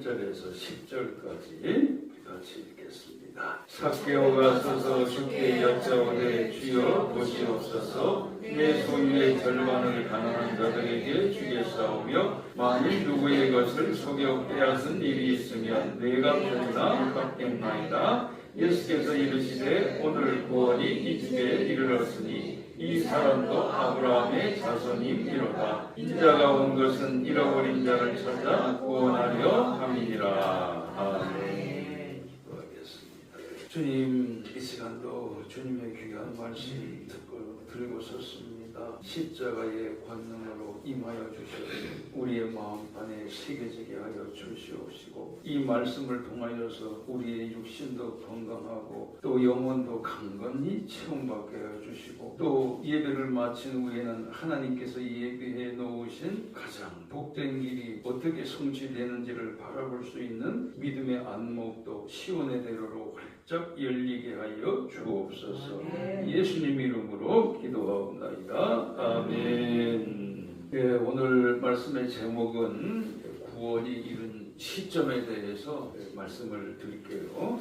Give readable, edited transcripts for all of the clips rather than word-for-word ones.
8절에서 10절까지 같이 읽겠습니다. 삭개오가 서서 주께 여짜오되 주여 보시옵소서 내 소유의 절반을 가난한 자들에게 주겠사오며 만일 누구의 것을 속여 빼앗은 일이 있으면 내가 편이나 갚겠나이다. 예수께서 이르시되 오늘 구원이 이 집에 이르렀으니 이 사람도 아브라함의 자손이니로다. 인자가 온 것은 잃어버린 자를 찾아 구원하려 함이니라. 아멘. 기도하겠습니다. 주님, 이 시간도 주님의 귀한 말씀 듣고 들고 섰습니다. 십자가의 권능으로 임하여 주시옵시고 우리의 마음 안에 새겨지게 하여 주시옵시고 이 말씀을 통하여서 우리의 육신도 건강하고 또 영혼도 강건히 체험받게 하여 주시고 또 예배를 마친 후에는 하나님께서 예배해 놓으신 가장 복된 길이 어떻게 성취되는지를 바라볼 수 있는 믿음의 안목도 시온의 대로로 활짝 열리게 하여 주옵소서. 예수님 이름으로 기도하옵나이다. 아멘. 네, 오늘 말씀의 제목은 구원이 이른 시점에 대해서 말씀을 드릴게요.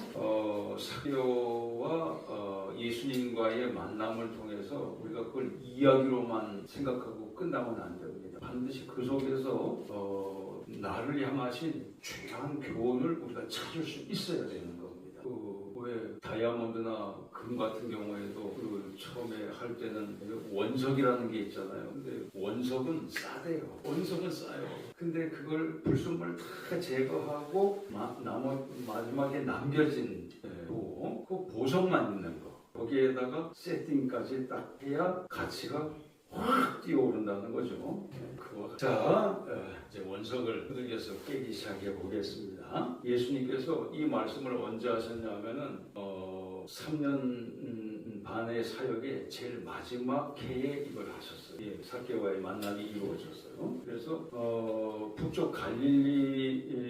사교와 예수님과의 만남을 통해서 우리가 그걸 이야기로만 생각하고 끝나면 안 됩니다. 반드시 그 속에서 나를 향하신 중요한 교훈을 우리가 찾을 수 있어야 되는 겁니다. 왜 다이아몬드나 금 같은 경우에도 처음에 할 때는 원석이라는 게 있잖아요. 근데 원석은 싸대요. 원석은 싸요. 근데 그걸 불순물을 다 제거하고 마지막에 남겨진 그 보석만 있는 거. 거기에다가 세팅까지 딱 해야 가치가 확 뛰어오른다는 거죠. 자, 이제 원석을 두들겨서 깨기 시작해 보겠습니다. 예수님께서 이 말씀을 언제 하셨냐면은 3년 반의 사역의 제일 마지막 해에 이걸 하셨어요. 삭개오와의 만남이 이루어졌어요. 그래서 북쪽 갈릴리에서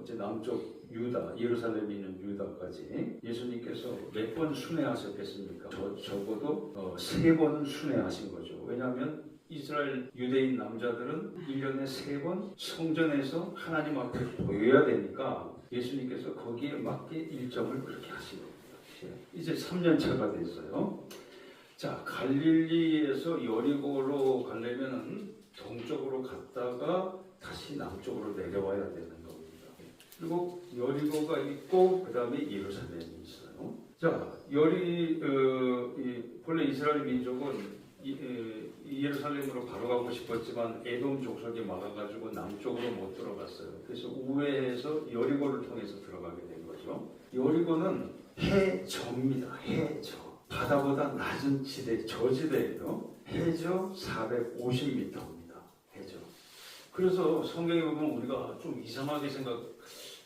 이제 남쪽 유다, 예루살렘에 있는 유다까지 예수님께서 몇 번 순회하셨겠습니까? 적어도 3번 순회하신 거죠. 왜냐하면 이스라엘 유대인 남자들은 1년에 3번 성전에서 하나님 앞에 보여야 되니까 예수님께서 거기에 맞게 일정을 그렇게 하신 겁니다. 이제 3년 차가 됐어요. 자, 갈릴리에서 여리고로 가려면 동쪽으로 갔다가 다시 남쪽으로 내려와야 되는 겁니다. 그리고 여리고가 있고 그 다음에 예루살렘이 있어요. 자, 본래 이스라엘 민족은 예루살렘으로 바로 가고 싶었지만 에돔 족속이 막아가지고 남쪽으로 못 들어갔어요. 그래서 우회해서 여리고를 통해서 들어가게 된 거죠. 여리고는 해저입니다. 해저. 바다보다 낮은 지대, 저지대예요. 해저 450m입니다. 해저. 그래서 성경에 보면 우리가 좀 이상하게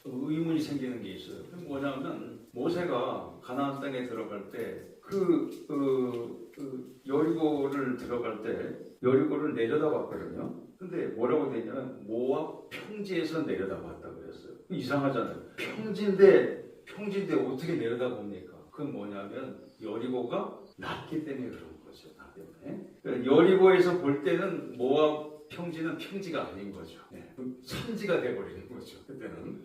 의문이 생기는 게 있어요. 그게 뭐냐면 모세가 가나안 땅에 들어갈 때 여리고를 들어갈 때 여리고를 내려다봤거든요. 근데 뭐라고 돼 있냐면 모압 평지에서 내려다봤다 그랬어요. 이상하잖아요. 평지인데 어떻게 내려다봅니까? 그건 뭐냐면 여리고가 낮기 때문에 그런 거죠. 낮 때문에. 그러니까 여리고에서 볼 때는 모압 평지는 평지가 아닌 거죠. 산지가 돼버리는 거죠. 그때는.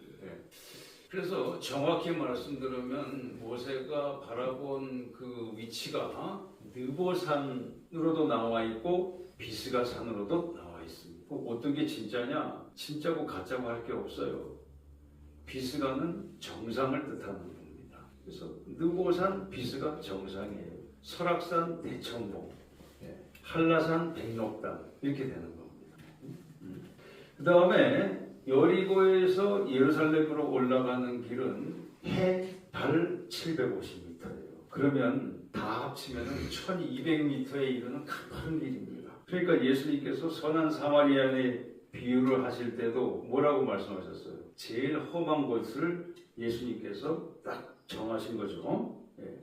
그래서 정확히 말씀드리면 모세가 바라본 그 위치가 느보산으로도 나와 있고 비스가 산으로도 나와 있습니다. 어떤 게 진짜냐? 진짜고 가짜고 할 게 없어요. 비스가는 정상을 뜻하는 겁니다. 그래서 느보산, 비스가 정상이에요. 설악산, 대천봉, 한라산, 백록당 이렇게 되는 겁니다. 그 다음에 여리고에서 예루살렘으로 올라가는 길은 해발 750m예요. 그러면 다 합치면 1200m에 이르는 가파른 길입니다. 그러니까 예수님께서 선한 사마리아인의 비유를 하실 때도 뭐라고 말씀하셨어요? 제일 험한 곳을 예수님께서 딱 정하신 거죠.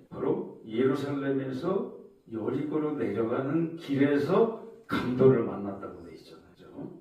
바로 예루살렘에서 여리고로 내려가는 길에서 강도를 만났다고 돼 있잖아요.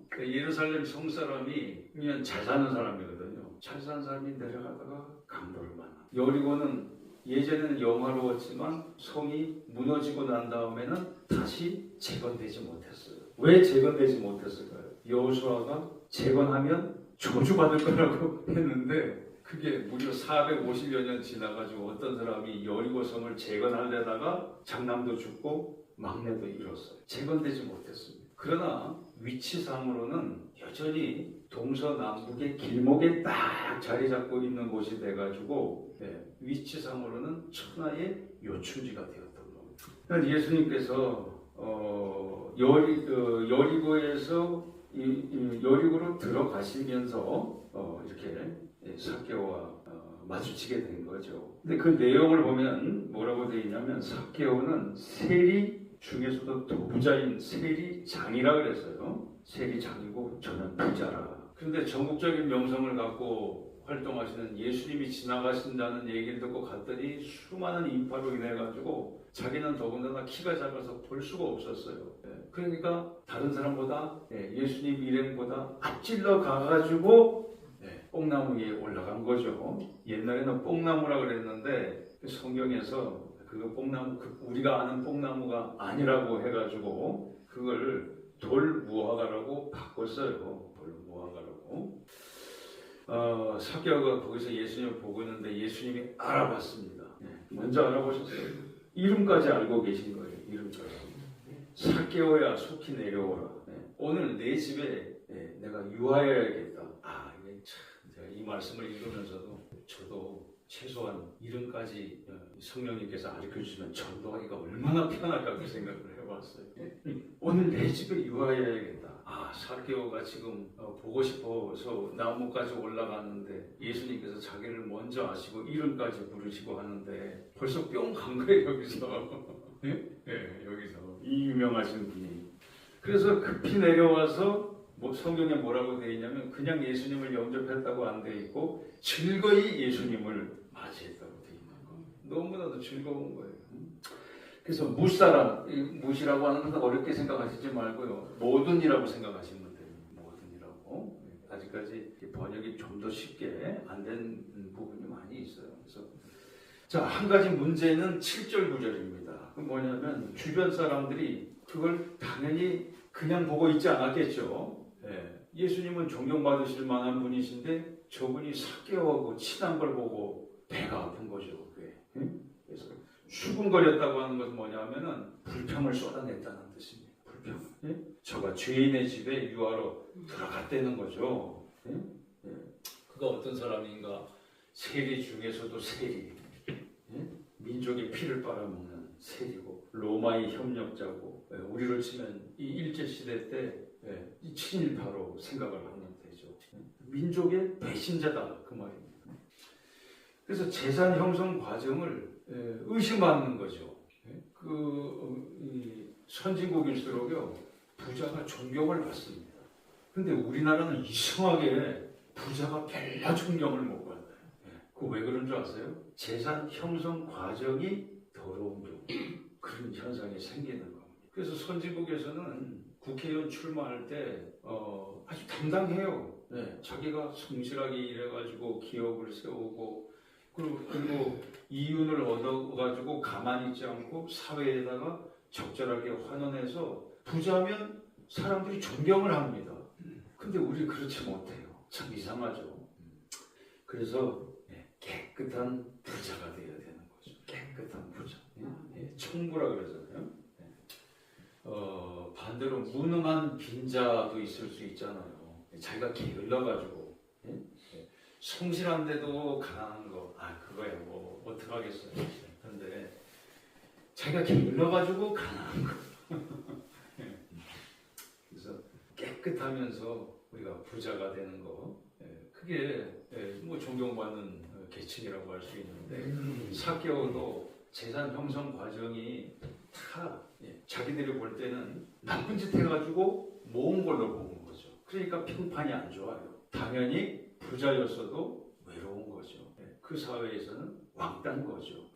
그러니까 예루살렘 성사람이 그냥 잘 사는 사람이거든요. 잘 사는 사람이 내려가다가 강도를 만나. 여리고는 예전에는 영화로웠지만 성이 무너지고 난 다음에는 다시 재건되지 못했어요. 왜 재건되지 못했을까요? 여호수아가 재건하면 저주받을 거라고 했는데 그게 무려 450여 년 지나가지고 어떤 사람이 여리고성을 재건하려다가 장남도 죽고 막내도 잃었어요. 재건되지 못했습니다. 그러나 위치상으로는 여전히 동서남북의 길목에 딱 자리 잡고 있는 곳이 돼가지고 위치상으로는 천하의 요충지가 되었던 겁니다. 그러니까 예수님께서 여리고에서 여리고로 들어가시면서 이렇게 삭개오와 마주치게 된 거죠. 근데 그 내용을 보면 뭐라고 되어 있냐면 삭개오는 세리 중에서도 더 부자인 세리장이라 그랬어요. 세리장이고 저는 부자라. 그런데 전국적인 명성을 갖고 활동하시는 예수님이 지나가신다는 얘기를 듣고 갔더니 수많은 인파로 인해 가지고 자기는 더군다나 키가 작아서 볼 수가 없었어요. 그러니까 다른 사람보다 예수님 일행보다 앞질러 가가지고 뽕나무 위에 올라간 거죠. 옛날에는 뽕나무라 그랬는데 성경에서 그 뽕나무 우리가 아는 뽕나무가 아니라고 해가지고 그걸 돌무화과라고 바꿨어요. 돌무화과라고. 삭개오가 거기서 예수님을 보고 있는데 예수님이 알아봤습니다. 먼저 알아보셨어요. 이름까지 알고 계신 거예요. 이름까지. 삭개오야 속히 내려오라. 오늘 내 집에 내가 유하여야겠다. 이게 참 제가 이 말씀을 읽으면서도 저도 최소한 이름까지 성령님께서 알려주시면 전도하기가 얼마나 편할까 그 생각을 해봤어요. 오늘 내 집에 유하여야겠다. 삭개오가 지금 보고 싶어서 나무까지 올라갔는데 예수님께서 자기를 먼저 아시고 이름까지 부르시고 하는데 벌써 뿅 간 거예요. 여기서. 여기서 이 유명하신 분이. 그래서 급히 내려와서 성경에 뭐라고 되어 있냐면 그냥 예수님을 영접했다고 안 되어 있고 즐거이 예수님을 맞이했다고 되어 있는 거예요. 너무나도 즐거운 거예요. 그래서 무사람, 무시라고 하는 건 어렵게 생각하시지 말고요. 모든이라고 생각하시면 돼요. 모든이라고. 아직까지 번역이 좀 더 쉽게 안 된 부분이 많이 있어요. 그래서 자, 한 가지 문제는 7절 9절입니다. 그 뭐냐면 주변 사람들이 그걸 당연히 그냥 보고 있지 않았겠죠. 예수님은 존경받으실 만한 분이신데 저분이 삭개오하고 친한 걸 보고 배가 아픈 거죠. 그래서 수군거렸다고 하는 것은 뭐냐면은 불평을 쏟아냈다는 뜻입니다. 불평. 저가 죄인의 집에 유하러 들어갔다는 거죠. 그가 어떤 사람인가? 세리 중에서도 세리. 민족의 피를 빨아먹는 세리고 로마의 협력자고 우리로 치면 이 일제시대 때 이 친일파로 생각을 하면 되죠. 민족의 배신자다 그 말입니다. 그래서 재산 형성 과정을 의심받는 거죠. 선진국일수록요 부자가 존경을 받습니다. 근데 우리나라는 이상하게 부자가 별로 존경을 못 받아요. 그거 왜 그런 줄 아세요? 재산 형성 과정이 더러운 경우 그런 현상이 생기는 겁니다. 그래서 선진국에서는 국회의원 출마할 때 아주 당당해요. 자기가 성실하게 일해가지고 기업을 세우고 그리고 이윤을 얻어가지고 가만히 있지 않고 사회에다가 적절하게 환원해서 부자면 사람들이 존경을 합니다. 근데 우리 그렇지 못해요. 참 이상하죠. 그래서 깨끗한 부자가 되어야 되는 거죠. 깨끗한 부자. 청부라 그러잖아요. 반대로 무능한 빈자도 있을 수 있잖아요. 자기가 게을러가지고 성실한데도 가난한 거, 그거야 뭐 어떡하겠어요. 그런데 자기가 게을러가지고 가난한 거. 그래서 깨끗하면서 우리가 부자가 되는 거, 그게 뭐 존경받는 계층이라고 할 수 있는데 삭개오도 재산 형성 과정이 다 자기들이 볼 때는 나쁜 짓 해가지고 모은 걸로 보는 거죠. 그러니까 평판이 안 좋아요. 당연히 부자였어도 외로운 거죠. 그 사회에서는 왕딴 거죠.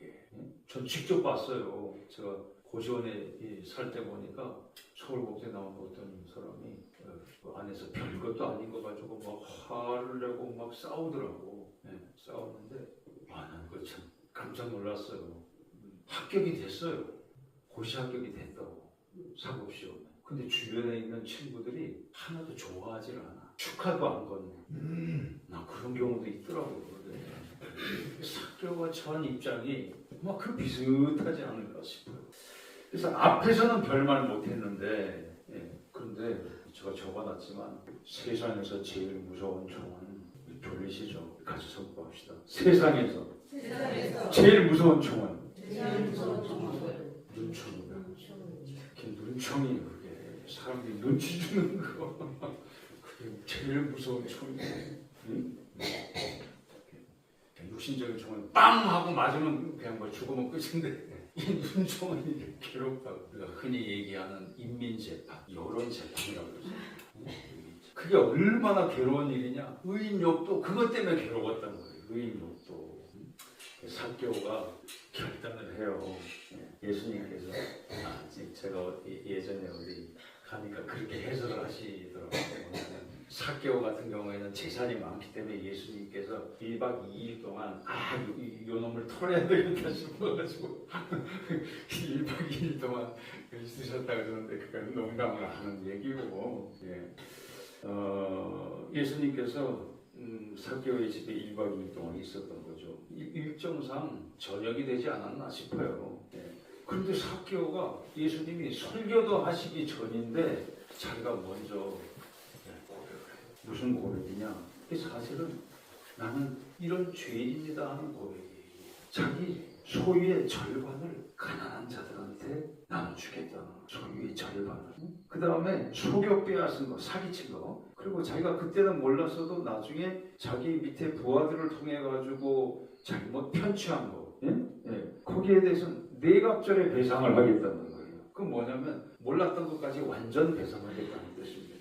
전 직접 봤어요. 제가 고시원에 살 때 보니까 서울국제 나온 어떤 사람이 그 안에서 별것도 아닌 거 가지고 막 화를 내고 막 싸우더라고. 싸웠는데 난 그거 참 깜짝 놀랐어요. 합격이 됐어요. 고시 합격이 됐다고 사법시험에. 근데 주변에 있는 친구들이 하나도 좋아하질 않아. 축하도 안 건네. 나 그런 경우도 있더라고요. 삭개오와 처한 입장이 막 그 비슷하지 않을까 싶어요. 그래서 앞에서는 별말 못했는데, 그런데 제가 적어놨지만 세상에서 제일 무서운 총은 졸리시죠? 같이 선포합시다. 세상에서 제일 무서운 총은 눈총이다. 이렇게 눈총이 그게 사람들이 눈치 주는 거 그게 제일 무서운 총이에요. 응? 육신적인 총은 빵 하고 맞으면 그냥 뭐 죽으면 끝인데 이 눈총은 이렇게 괴롭다고. 우리가 흔히 얘기하는 인민재판, 여론재판이라고 그러죠. 그게 얼마나 괴로운 일이냐. 의인욕도 그것 때문에 괴로웠던 거예요. 의인욕도. 삭개오가 결단을 해요. 예수님께서 제가 예전에 어디 가니까 그렇게 해석을 하시더라고요. 삭개오 같은 경우에는 재산이 많기 때문에 예수님께서 1박 2일 동안 요 놈을 털어야 되겠다 싶어가지고 1박 2일 동안 있으셨다 그러는데 그건 농담을 하는 얘기고. 예수님께서 삭개오의 집에 1박 2일 동안 있었던 거죠. 일정상 저녁이 되지 않았나 싶어요. 그런데 삭개오가 예수님이 설교도 하시기 전인데 자기가 먼저 고백을 해요. 무슨 고백이냐? 사실은 나는 이런 죄인입니다 하는 고백이에요. 자기 소유의 절반을 가난한 자들한테 나눠주겠다. 소유의 절반을. 그 다음에 속여 빼앗은 거, 사기친 거. 그리고 자기가 그때는 몰랐어도 나중에 자기 밑에 부하들을 통해 가지고 잘못 편취한 거. 거기에 대해서는 네갑절의 배상을 하겠다는 거예요. 그건 뭐냐면 몰랐던 것까지 완전 배상하겠다는 뜻입니다.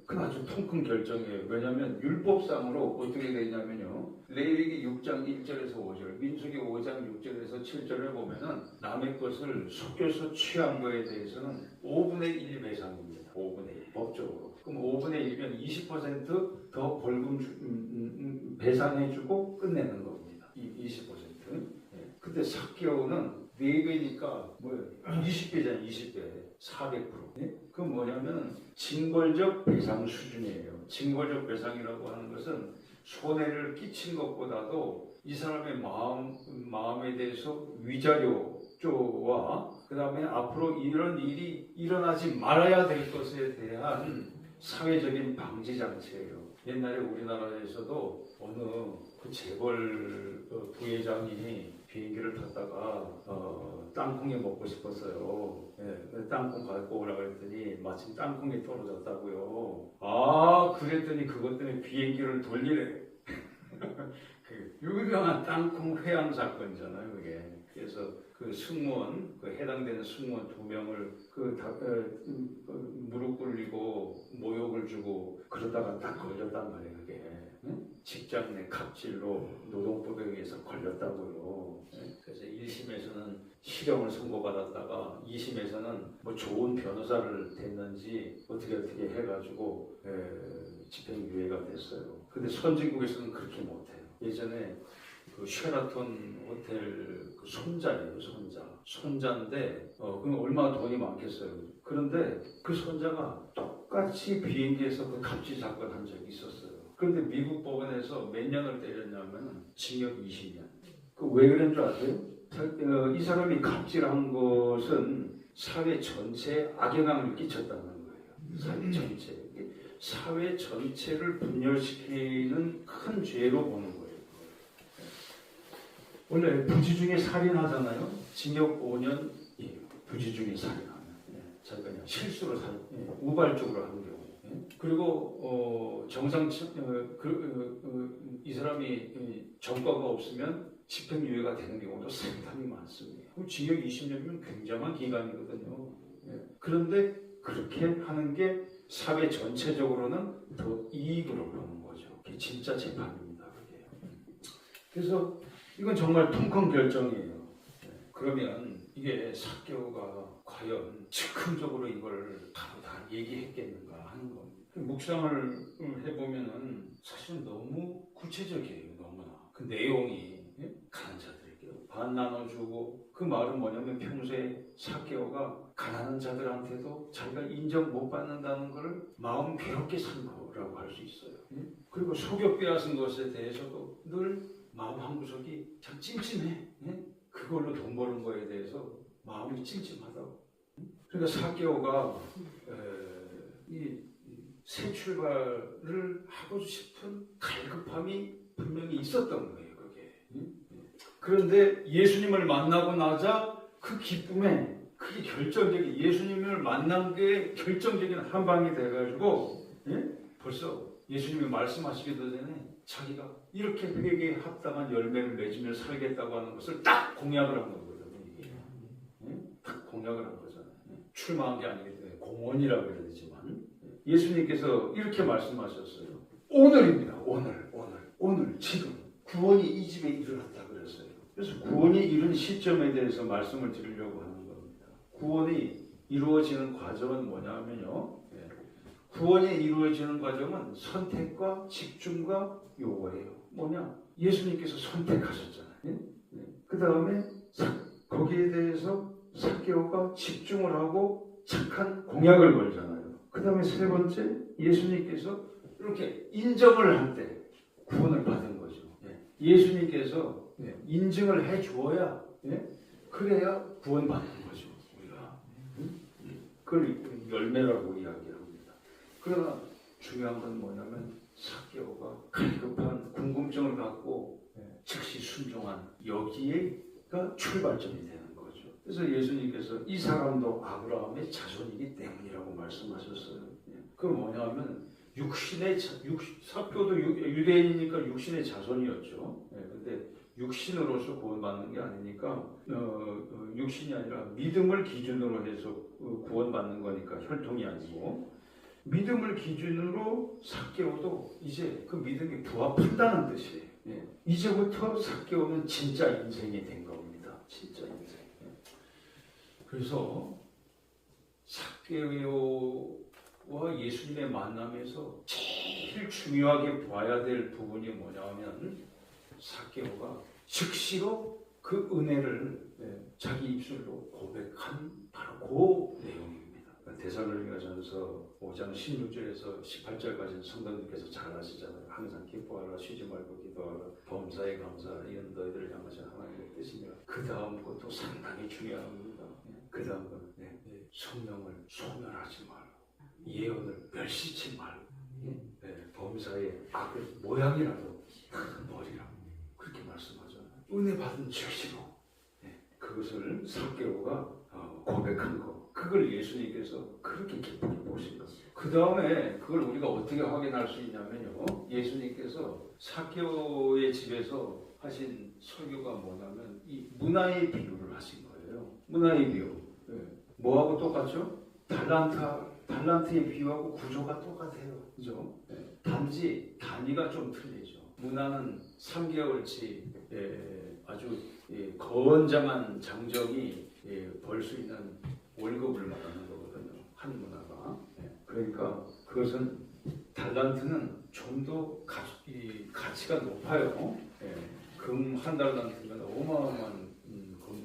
그건 아주 통큰 결정이에요. 왜냐하면 율법상으로 어떻게 되냐면요. 레위기 6장 1절에서 5절, 민수기 5장 6절에서 7절을 보면은 남의 것을 속여서 취한 거에 대해서는 5분의 1 배상입니다. 5분의 1 법적으로. 그럼 5분의 1이면 20% 배상해주고 배상해주고 끝내는 겁니다. 20%. 근데 삭개오는 4배니까 뭐예요? 20배잖아요. 20배. 400%. 그건 뭐냐면 징벌적 배상 수준이에요. 징벌적 배상이라고 하는 것은 손해를 끼친 것보다도 이 사람의 마음에 대해서 위자료와 그 다음에 앞으로 이런 일이 일어나지 말아야 될 것에 대한 사회적인 방지 장치예요. 옛날에 우리나라에서도 어느 그 재벌 부회장이 비행기를 탔다가 땅콩이 먹고 싶었어요. 땅콩 갖고 오라고 했더니 마침 땅콩이 떨어졌다고요. 그랬더니 그것 때문에 비행기를 돌리래. 그 유명한 땅콩 회항 사건이잖아요, 그게. 그래서 그 승무원, 그 해당되는 승무원 2명을 무릎 꿇리고 모욕을 주고 그러다가 딱 걸렸단 말이에요, 그게. 직장 내 갑질로 노동법에 의해서 걸렸다고요. 그래서 1심에서는 실형을 선고받았다가 2심에서는 뭐 좋은 변호사를 댔는지 어떻게 해가지고 집행유예가 됐어요. 근데 선진국에서는 그렇게 못해요. 예전에 그 쉐라톤 호텔 그 손자예요, 손자인데 그럼 얼마나 돈이 많겠어요. 그런데 그 손자가 똑같이 비행기에서 그 갑질 사건 한 적이 있었어요. 그런데 미국 법원에서 몇 년을 때렸냐면 징역 20년. 그 왜 그런 줄 아세요? 이 사람이 갑질한 것은 사회 전체에 악영향을 끼쳤다는 거예요. 사회 전체. 사회 전체를 분열시키는 큰 죄로 보는 거예요. 원래 부지 중에 살인하잖아요. 징역 5년이에요. 부지 중에 살인하면. 자기가 그냥 실수로 우발적으로 하는 경우. 그리고 이 사람이 전과가 없으면 집행유예가 되는 경우도 상당히 많습니다. 그럼 징역 20년이면 굉장한 기간이거든요. 그런데 그렇게 하는 게 사회 전체적으로는 더 이익으로 보는 거죠. 그게 진짜 재판입니다. 그게. 그래서 이건 정말 통큰 결정이에요. 그러면 이게 삭개오가 과연 즉흥적으로 이걸 바로 다 얘기했겠는가 하는 겁니다. 묵상을 해보면은 사실 너무 구체적이에요. 너무나. 그 내용이 가난한 자들에게 반 나눠주고 그 말은 뭐냐면 평소에 삭개오가 가난한 자들한테도 자기가 인정 못 받는다는 걸 마음 괴롭게 산 거. 거라고 할 수 있어요. 그리고 속여 빼앗은 것에 대해서도 늘 마음 한구석이 참 찜찜해. 그걸로 돈 버는 거에 대해서 마음이 찜찜하다고. 그러니까 사개오가 새 출발을 하고 싶은 갈급함이 분명히 있었던 거예요. 그게. 그런데 예수님을 만나고 나자 그 기쁨에 그게 결정적인, 예수님을 만난 게 결정적인 한 방이 돼가지고 벌써 예수님이 말씀하시기도 전에 자기가 이렇게 회개에 합당한 열매를 맺으며 살겠다고 하는 것을 딱 공약을 한 거거든요. 이게. 딱 공약을 한 거잖아요. 출마한 게 아니기 때문에 공언이라고 해야 되지만 예수님께서 이렇게 말씀하셨어요. 오늘입니다. 오늘 지금 구원이 이 집에 일어났다 그랬어요. 그래서 구원이 이른 시점에 대해서 말씀을 드리려고 하는 겁니다. 구원이 이루어지는 과정은 뭐냐면요. 구원이 이루어지는 과정은 선택과 집중과 요구예요. 뭐냐? 예수님께서 선택하셨잖아요. 그 다음에 거기에 대해서 사개오가 집중을 하고 착한 공약을 걸잖아요. 그 다음에 세 번째, 예수님께서 이렇게 인정을 할 때 구원을 받은 거죠. 예수님께서 인증을 해 주어야, 그래야 구원받는 거죠. 우리가. 그걸 열매라고 이야기합니다. 그러나 중요한 건 뭐냐면 사개오가 갈급한 궁금증을 갖고 즉시 순종한 여기에가 출발점이 되는 거죠. 그래서 예수님께서 이 사람도 아브라함의 자손이기 때문이라고 말씀하셨어요. 그건 뭐냐면 사개오도 유대인이니까 육신의 자손이었죠. 근데 육신으로서 구원받는 게 아니니까 육신이 아니라 믿음을 기준으로 해서 구원받는 거니까 혈통이 아니고 믿음을 기준으로 사개오도 이제 그 믿음이 부합한다는 뜻이에요. 이제부터 사개오는 진짜 인생이 된 겁니다. 진짜 인생. 그래서 사개오와 예수님의 만남에서 제일 중요하게 봐야 될 부분이 뭐냐면 사개오가 즉시로 그 은혜를 자기 입술로 고백한 바로 그 내용입니다. 데살로니가전서 5장 16절에서 18절까지는 성도님께서 잘 아시잖아요. 항상 기뻐하라, 쉬지 말고 기도하라, 범사에 감사하라, 이런 너희들을 향하신 하나님의 뜻이니라. 그 다음 것도 상당히 중요합니다. 그 다음 건 성령을 소멸하지 말고 예언을 멸시치 말고 범사의 악을 모양이라도 버리라. 그렇게 말씀하잖아요. 은혜 받은 즉시로 그것을 사개오가 고백한 거. 그걸 예수님께서 그렇게 기쁘게 보신 거예요. 그 다음에 그걸 우리가 어떻게 확인할 수 있냐면요. 예수님께서 사개오의 집에서 하신 설교가 뭐냐면 이 문화의 비유를 하신 거예요. 문화의 비유. 뭐하고 똑같죠? 달란트의 비유하고 구조가 똑같아요. 그죠? 단지 단위가 좀 틀리죠. 문화는 3개월치 아주 건장한 장정이 벌 수 있는 월급을 말하는 거거든요. 한 문화가. 그러니까 그것은 달란트는 좀 더 가치가 높아요. 금 한 달란트면 어마어마한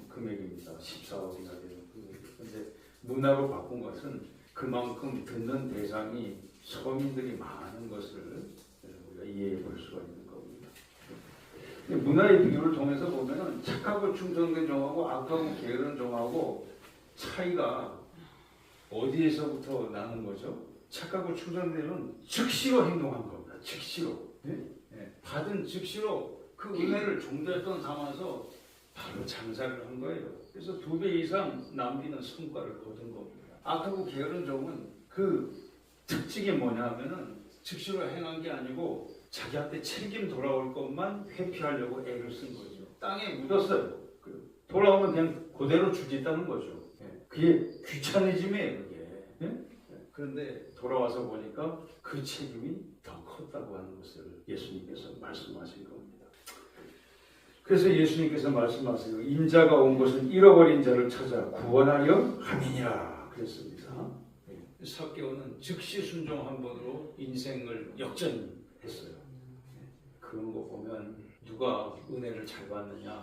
금액입니다. 14억이나 되는 금액. 그런데 문화로 바꾼 것은 그만큼 듣는 대상이 서민들이 많은 것을 우리가 이해해 볼 수가 있는 겁니다. 문화의 비유를 통해서 보면은 착하고 충성된 종하고 악하고 게으른 종하고 차이가 어디에서부터 나는 거죠? 착하고 충성되는 즉시로 행동한 겁니다. 즉시로. 받은 즉시로 그 은혜를 종잣돈 삼아서 바로 장사를 한 거예요. 그래서 2배 이상 남기는 성과를 거둔 겁니다. 악하고 게으른 종은 그 특징이 뭐냐 하면은 즉시로 행한 게 아니고 자기한테 책임 돌아올 것만 회피하려고 애를 쓴 거죠. 땅에 묻었어요. 돌아오면 그냥 그대로 죽겠다는 거죠. 그게 귀차니즘이에요. 그게. 그런데 돌아와서 보니까 그 책임이 더 컸다고 하는 것을 예수님께서 말씀하신 겁니다. 그래서 예수님께서 말씀하세요. 인자가 온 것은 잃어버린 자를 찾아 구원하려 함이니라 그랬습니다. 사개오는 즉시 순종 한 번으로 인생을 역전했어요. 그런 거 보면 누가 은혜를 잘 받느냐,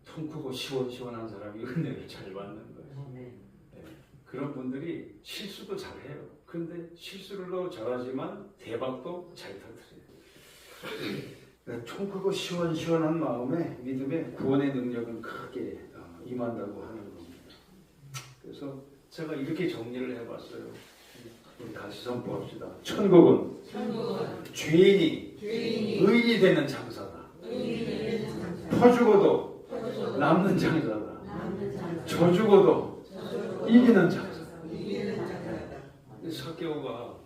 통 크고 시원시원한 사람이 은혜를 잘 받는 거예요. 그런 분들이 실수도 잘해요. 그런데 실수를 잘하지만 대박도 잘 터뜨려요. 총 크고 시원시원한 마음에 믿음의 구원의 능력은 크게 임한다고 하는 겁니다. 그래서 제가 이렇게 정리를 해봤어요. 우리 같이 선포합시다. 천국은 죄인이 의인이 되는 장사다. 퍼주고도 남는 장사다. 져주고도 이기는 장사다. 삭개오가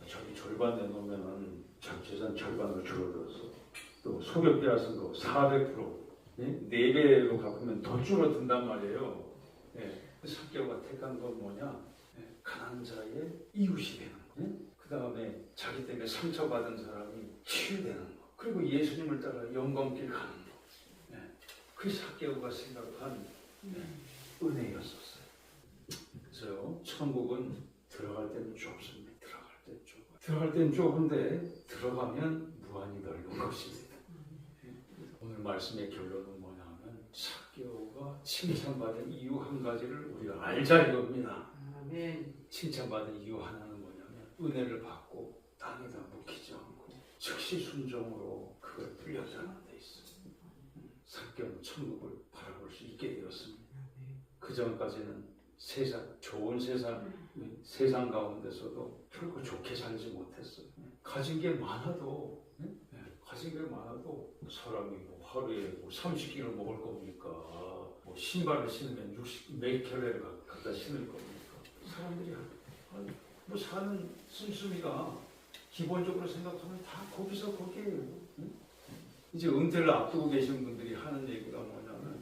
자기 절반 내놓으면 자기 재산 절반으로 줄어들었어. 또 소유 빼앗은 거 400%, 4배로 갚으면 더 줄어든단 말이에요. 삭개오가 택한 건 뭐냐? 가난한 자의 이웃이 되는 거. 그 다음에 자기 때문에 상처받은 사람이 치유되는 거. 그리고 예수님을 따라 영광길 가는 거. 그 삭개오가 생각한 은혜였었어요. 그래서 천국은 들어갈 때는 좁습니다. 들어갈 때는 좁은데 들어가면 무한히 넓은 것입니다. 오늘 말씀의 결론은 뭐냐면 삭개오가 칭찬받은 이유 한 가지를 우리가 알자 이겁니다. 칭찬받은 이유 하나는 뭐냐면 은혜를 받고 땅에다 묵히지 않고 즉시 순종으로 그걸 들려주는 데 있습니다. 삭개오는 천국을 바라볼 수 있게 되었습니다. 그 전까지는 좋은 세상 가운데서도 결코 좋게 살지 못했어요. 가진 게 많아도 사람이 하루에 30개를 먹을 겁니까? 신발을 신으면 몇 켤레를 갖다 신을 겁니까? 사람들이 사는 씀씀이가 기본적으로 생각하면 다 거기서 거기에요. 이제 은퇴를 앞두고 계신 분들이 하는 얘기가 뭐냐면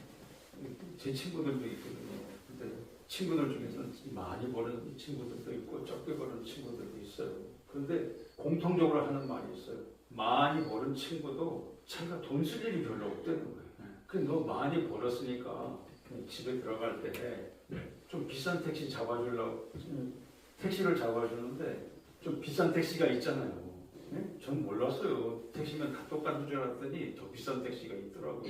제 친구들도 있거든요. 근데 친구들 중에서는 많이 버는 친구들도 있고 적게 버는 친구들도 있어요. 그런데 공통적으로 하는 말이 있어요. 많이 버는 친구도 자기가 돈 쓸 일이 별로 없다는 거예요. 그래 너 많이 벌었으니까 집에 들어갈 때 좀 비싼 택시 잡아주려고 택시를 잡아주는데 좀 비싼 택시가 있잖아요. 전 몰랐어요. 택시면 다 똑같은 줄 알았더니 더 비싼 택시가 있더라고요.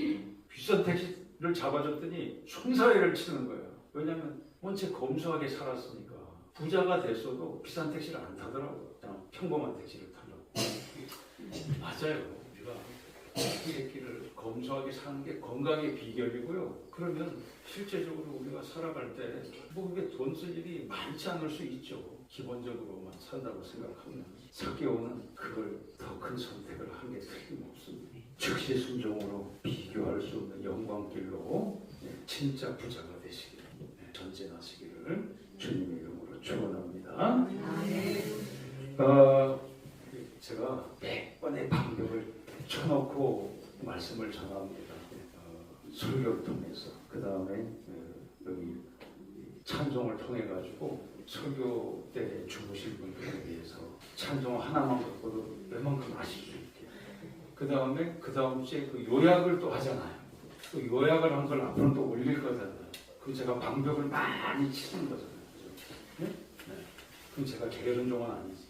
비싼 택시를 잡아줬더니 손사래를 치는 거예요. 왜냐면 원체 검소하게 살았으니까. 부자가 됐어도 비싼 택시를 안 타더라고요. 그냥 평범한 택시를 타려고. 맞아요. 우리가 이 길을 검소하게 사는 게 건강의 비결이고요. 그러면 실제적으로 우리가 살아갈 때 그게 돈 쓸 일이 많지 않을 수 있죠. 기본적으로만 산다고 생각하면 삭개오는 그걸 더 큰 선택을 한 게 틀림없습니다. 즉시 순종으로 비교할 수 없는 영광길로 진짜 부자가 되시기를 전진하시기를 주님의 이름으로 축원합니다. 제가 100번의 방벽을 쳐놓고 말씀을 전합니다. 설교를 통해서 그 다음에 여기 찬송을 통해 가지고 설교 때 주무실 분들에 대해서 찬송 하나만 갖고도 웬만큼 아실 수 있게. 그 다음 주에 그 요약을 또 하잖아요. 또 요약을 한 걸 앞으로 또 올릴 거잖아요. 그럼 제가 방벽을 많이 치는 거잖아요. 그럼 제가 게으른 종은 아니지.